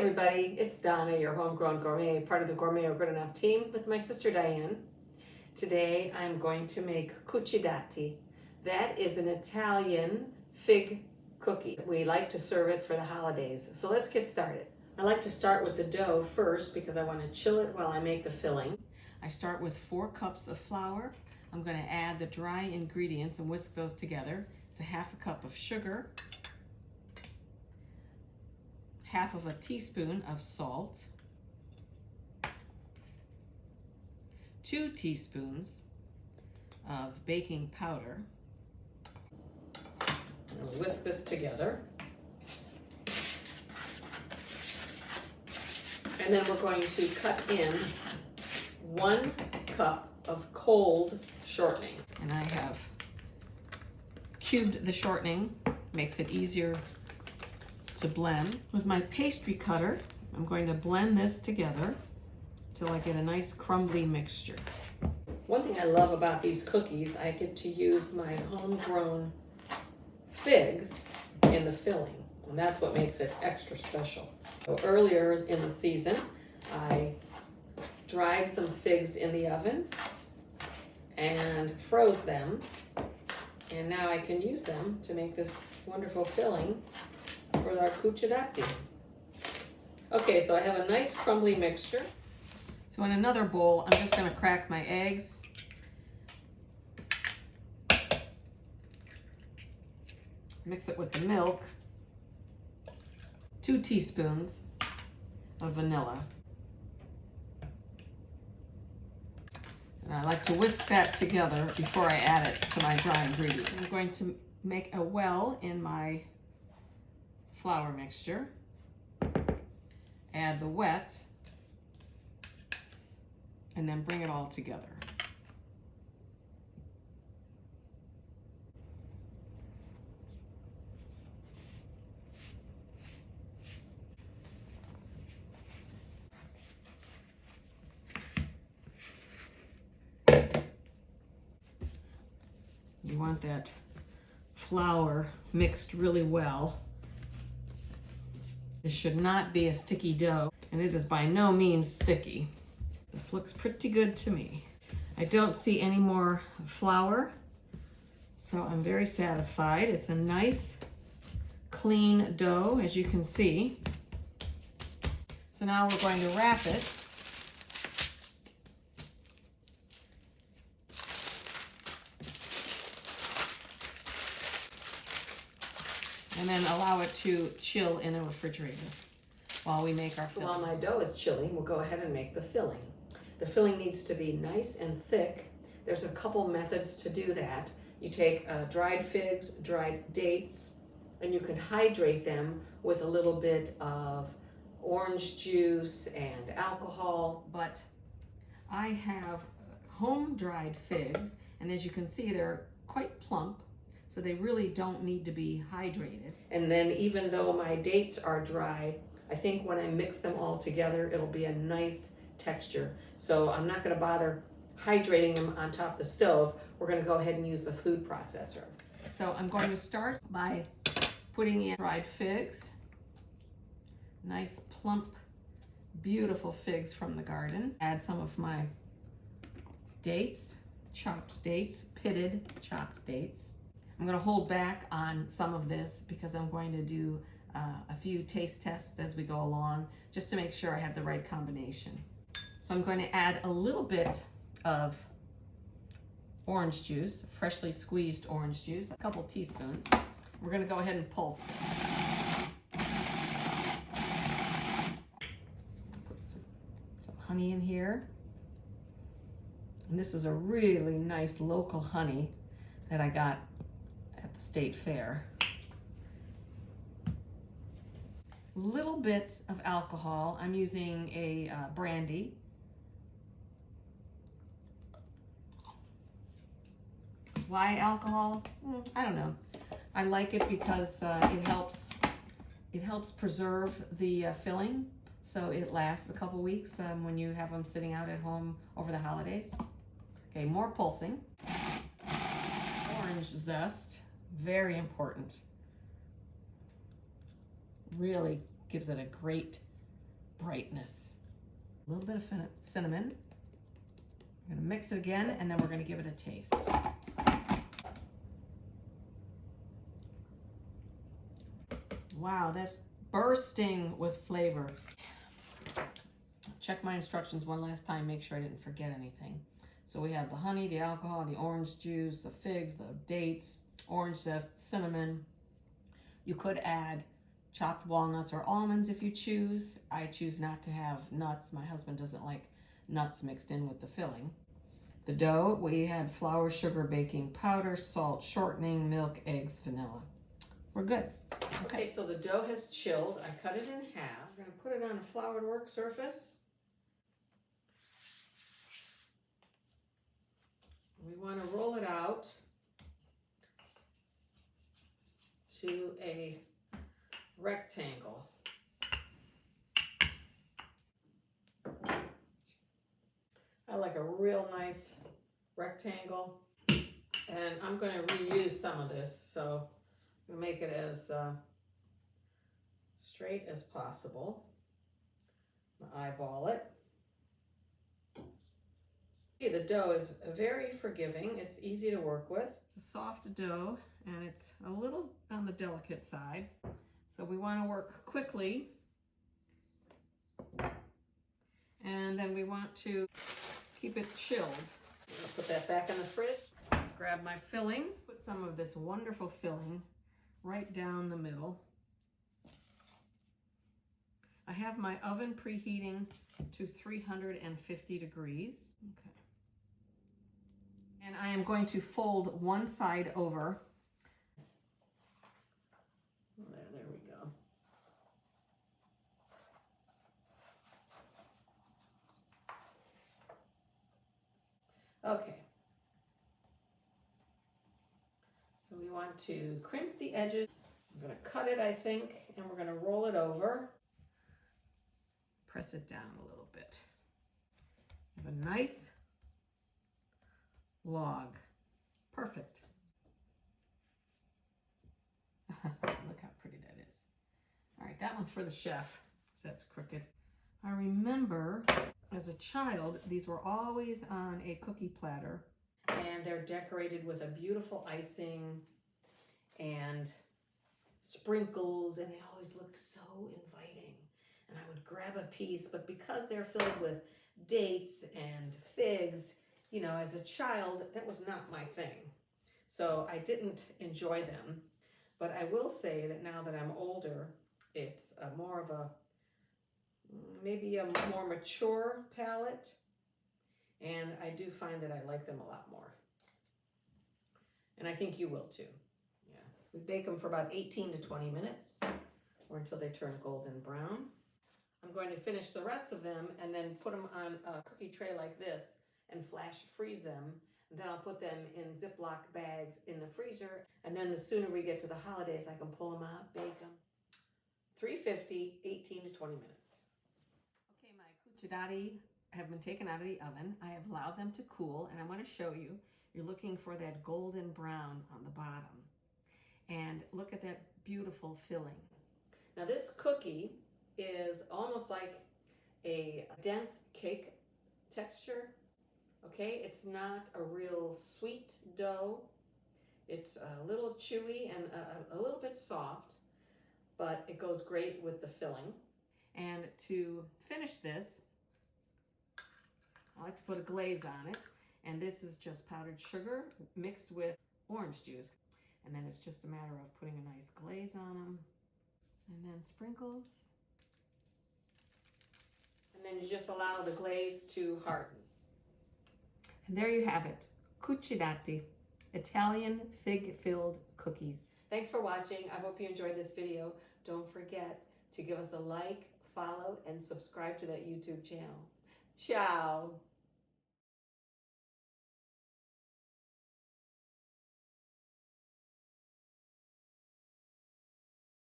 everybody, it's Donna, your homegrown gourmet, part of the Gourmet or Good Enough team with my sister Diane. Today I'm going to make cucidati. That is an Italian fig cookie. We like to serve it for the holidays. So let's get started. I like to start with the dough first because I want to chill it while I make the filling. I start with 4 cups of flour. I'm going to add the dry ingredients and whisk those together. It's a half a cup of sugar, half of a teaspoon of salt, 2 teaspoons of baking powder. And whisk this together. And then we're going to cut in 1 cup of cold shortening. And I have cubed the shortening, makes it easier to blend. With my pastry cutter, I'm going to blend this together till I get a nice crumbly mixture. One thing I love about these cookies, I get to use my homegrown figs in the filling, and that's what makes it extra special. So earlier in the season, I dried some figs in the oven and froze them, and now I can use them to make this wonderful filling for our cucidati. Okay, so I have a nice crumbly mixture. So in another bowl, I'm just going to crack my eggs. Mix it with the milk. 2 teaspoons of vanilla. And I like to whisk that together before I add it to my dry ingredient. I'm going to make a well in my flour mixture, add the wet, and then bring it all together. You want that flour mixed really well. This should not be a sticky dough, and it is by no means sticky. This looks pretty good to me. I don't see any more flour, so I'm very satisfied. It's a nice, clean dough, as you can see. So now we're going to wrap it. And then allow it to chill in the refrigerator while we make our filling. So while my dough is chilling, we'll go ahead and make the filling. The filling needs to be nice and thick. There's a couple methods to do that. You take dried figs, dried dates, and you can hydrate them with a little bit of orange juice and alcohol. But I have home-dried figs, and as you can see, they're quite plump. So they really don't need to be hydrated. And then even though my dates are dry, I think when I mix them all together, it'll be a nice texture. So I'm not gonna bother hydrating them on top of the stove. We're gonna go ahead and use the food processor. So I'm going to start by putting in dried figs. Nice, plump, beautiful figs from the garden. Add some of my dates, chopped dates, pitted chopped dates. I'm going to hold back on some of this because I'm going to do a few taste tests as we go along, just to make sure I have the right combination. So I'm going to add a little bit of orange juice, freshly squeezed orange juice, a couple teaspoons. We're going to go ahead and pulse it. Put some honey in here. And this is a really nice local honey that I got at the state fair. Little bit of alcohol. I'm using a brandy. Why alcohol? I don't know. I like it because it helps preserve the filling, so it lasts a couple weeks when you have them sitting out at home over the holidays. Okay, more pulsing. Orange zest. Very important. Really gives it a great brightness. A little bit of cinnamon. We're gonna mix it again, and then we're gonna give it a taste. Wow, that's bursting with flavor. Check my instructions one last time, make sure I didn't forget anything. So we have the honey, the alcohol, the orange juice, the figs, the dates, orange zest, cinnamon. You could add chopped walnuts or almonds if you choose. I choose not to have nuts. My husband doesn't like nuts mixed in with the filling. The dough, we had flour, sugar, baking powder, salt, shortening, milk, eggs, vanilla. We're good. Okay, so the dough has chilled. I cut it in half. We're gonna put it on a floured work surface. We want to roll it out to a rectangle. I like a real nice rectangle, and I'm going to reuse some of this, so I'm going to make it as straight as possible. I'm going to eyeball it. The dough is very forgiving. It's easy to work with. It's a soft dough, and it's a little on the delicate side. So we want to work quickly. And then we want to keep it chilled. I'm going to put that back in the fridge. Grab my filling. Put some of this wonderful filling right down the middle. I have my oven preheating to 350 degrees. Okay. And I am going to fold one side over. There we go. Okay. So we want to crimp the edges. I'm going to cut it, I think, and we're going to roll it over. Press it down a little bit. Have a nice log. Perfect. Look how pretty that is. All right, that one's for the chef, because that's crooked. I remember as a child, these were always on a cookie platter, and they're decorated with a beautiful icing and sprinkles, and they always looked so inviting. And I would grab a piece, but because they're filled with dates and figs, you know, as a child, that was not my thing. So I didn't enjoy them. But I will say that now that I'm older, it's more of a, maybe a more mature palate. And I do find that I like them a lot more. And I think you will too. Yeah. We bake them for about 18 to 20 minutes or until they turn golden brown. I'm going to finish the rest of them and then put them on a cookie tray like this and flash freeze them. And then I'll put them in Ziploc bags in the freezer. And then the sooner we get to the holidays, I can pull them out, bake them. 350, 18 to 20 minutes. Okay, my cucidati have been taken out of the oven. I have allowed them to cool, and I want to show you. You're looking for that golden brown on the bottom. And look at that beautiful filling. Now this cookie is almost like a dense cake texture. Okay, it's not a real sweet dough. It's a little chewy and a little bit soft, but it goes great with the filling. And to finish this, I like to put a glaze on it. And this is just powdered sugar mixed with orange juice. And then it's just a matter of putting a nice glaze on them. And then sprinkles. And then you just allow the glaze to harden. And there you have it, Cucidati, Italian fig-filled cookies. Thanks for watching. I hope you enjoyed this video. Don't forget to give us a like, follow, and subscribe to that YouTube channel. Ciao.